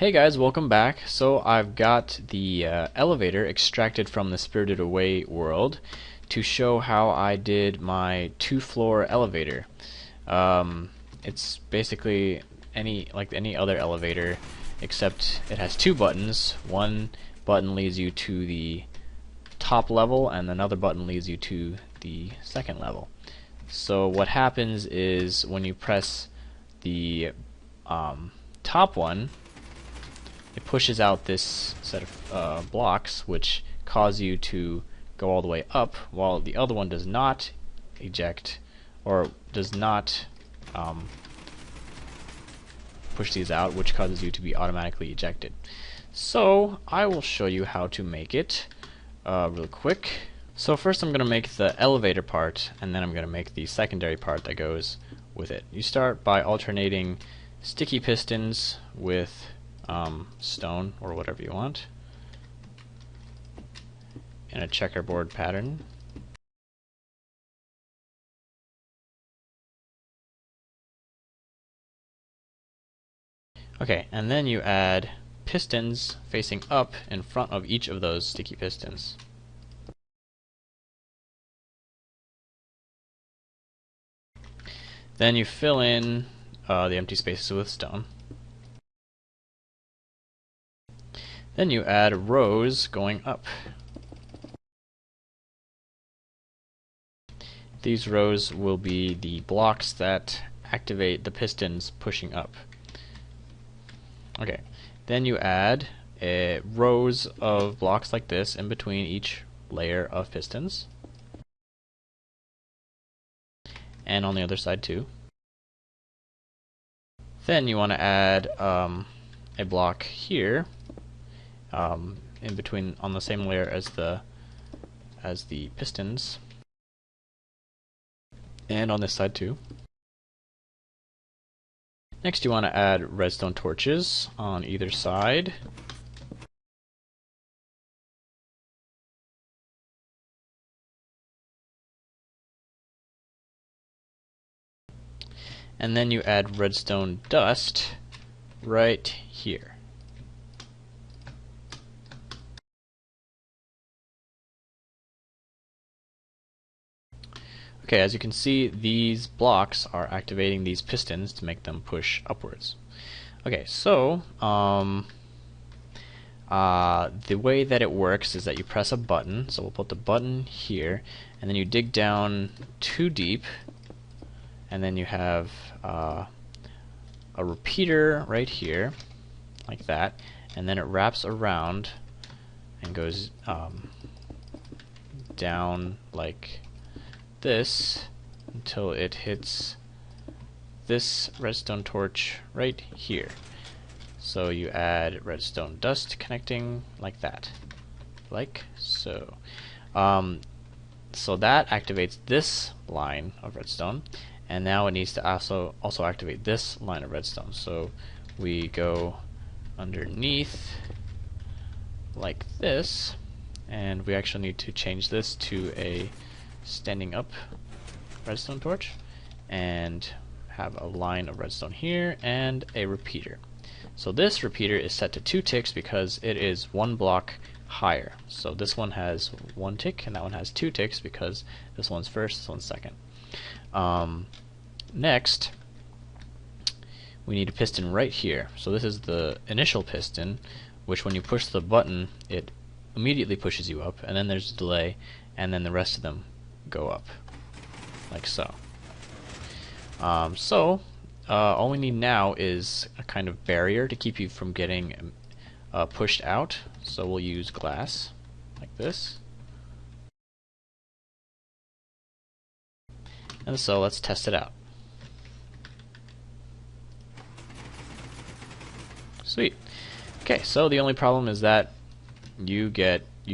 Hey guys, welcome back. So I've got the elevator extracted from the Spirited Away world to show how I did my two-floor elevator. It's basically like any other elevator, except it has two buttons. One button leads you to the top level, and another button leads you to the second level. So what happens is when you press the top one, it pushes out this set of blocks which cause you to go all the way up, while the other one does not eject or does not push these out, which causes you to be automatically ejected. So I will show you how to make it real quick. So first I'm going to make the elevator part, and then I'm going to make the secondary part that goes with it. You start by alternating sticky pistons with stone or whatever you want in a checkerboard pattern. Okay, and then you add pistons facing up in front of each of those sticky pistons. Then you fill in the empty spaces with stone. Then you add rows going up. These rows will be the blocks that activate the pistons pushing up. Okay, then you add rows of blocks like this in between each layer of pistons. And on the other side too. Then you want to add a block here in between on the same layer as the pistons, and on this side too. Next you want to add redstone torches on either side. And then you add redstone dust right here. Okay, as you can see, these blocks are activating these pistons to make them push upwards. Okay, so the way that it works is that you press a button. So we'll put the button here, and then you dig down too deep, and then you have a repeater right here, like that, and then it wraps around and goes down like this until it hits this redstone torch right here. So you add redstone dust connecting like that, like so. So that activates this line of redstone, and now it needs to also activate this line of redstone. So we go underneath like this, and we actually need to change this to a standing up redstone torch and have a line of redstone here and a repeater. So this repeater is set to 2 ticks because it is 1 block higher. So this one has 1 tick and that one has 2 ticks because this one's first, this one's second. Next we need a piston right here. So this is the initial piston, which when you push the button it immediately pushes you up, and then there's a delay, and then the rest of them go up like so. All we need now is a kind of barrier to keep you from getting pushed out. So we'll use glass like this. And so let's test it out. Sweet. Okay, so the only problem is that you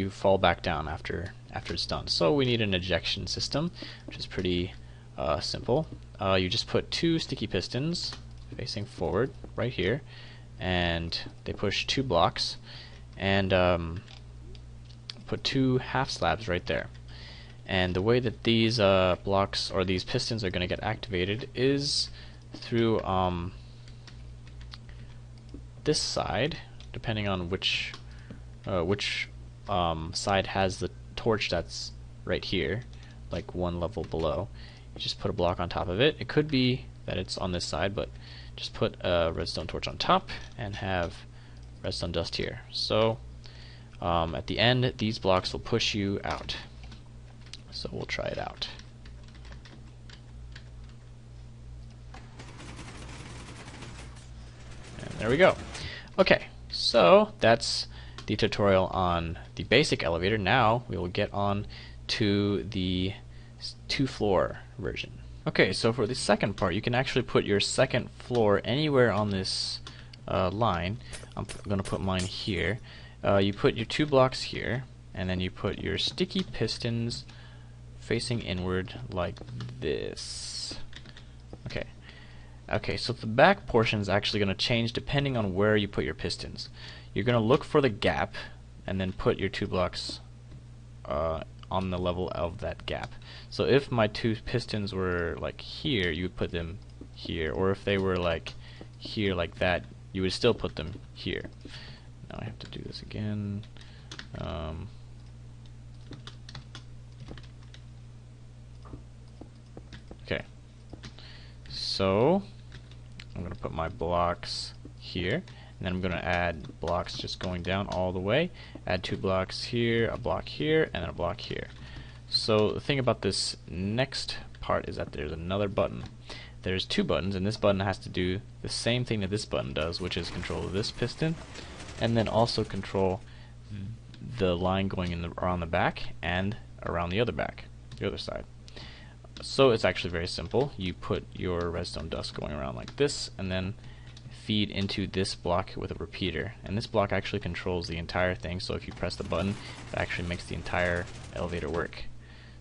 fall back down after it's done. So we need an ejection system, which is pretty simple. You just put 2 sticky pistons facing forward right here, and they push 2 blocks, and put 2 half slabs right there. And the way that these blocks or these pistons are going to get activated is through this side, depending on which side has the torch that's right here, like one level below, you just put a block on top of it. It could be that it's on this side, but just put a redstone torch on top and have redstone dust here. So at the end, these blocks will push you out. So we'll try it out. And there we go. Okay, so that's the tutorial on the basic elevator. Now we will get on to the 2-floor version. Okay, so for the second part, you can actually put your second floor anywhere on this line. I'm going to put mine here. You put your 2 blocks here, and then you put your sticky pistons facing inward like this. Okay, so the back portion is actually going to change depending on where you put your pistons. You're going to look for the gap and then put your 2 blocks on the level of that gap. So if my 2 pistons were like here, you would put them here, or if they were like here like that, you would still put them here. Now I have to do this again. Okay, so I'm going to put my blocks here, and then I'm going to add blocks just going down all the way. Add 2 blocks here, a block here, and then a block here. So the thing about this next part is that there's another button. There's 2 buttons, and this button has to do the same thing that this button does, which is control this piston, and then also control the line going in around the back and around the other side. So it's actually very simple. You put your redstone dust going around like this, and then feed into this block with a repeater. And this block actually controls the entire thing, so if you press the button, it actually makes the entire elevator work.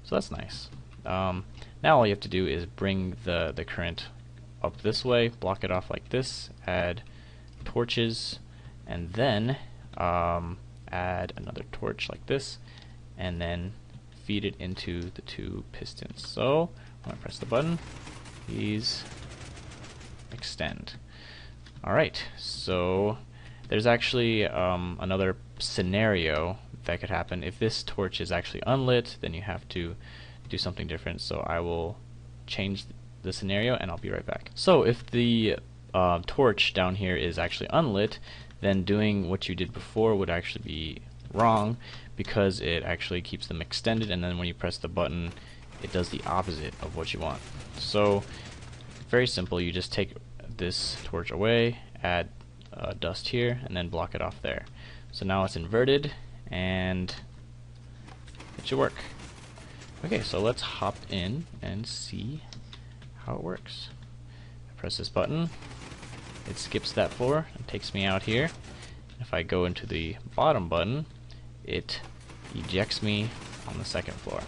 So that's nice. Now all you have to do is bring the current up this way, block it off like this, add torches, and then add another torch like this, and then feed it into the 2 pistons. So when I press the button, these extend. Alright, so there's actually another scenario that could happen. If this torch is actually unlit, then you have to do something different. So I will change the scenario and I'll be right back. So if the torch down here is actually unlit, then doing what you did before would actually be wrong, because it actually keeps them extended, and then when you press the button, it does the opposite of what you want. So very simple. You just take this torch away, add dust here, and then block it off there. So now it's inverted, and it should work. Okay, so let's hop in and see how it works. I press this button, it skips that floor and takes me out here. If I go into the bottom button, it ejects me on the second floor.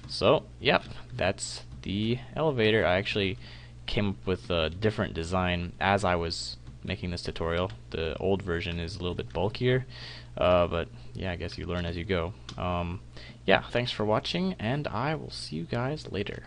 So, yep, that's the elevator. I actually came up with a different design as I was making this tutorial. The old version is a little bit bulkier, but yeah, I guess you learn as you go. Yeah, thanks for watching, and I will see you guys later.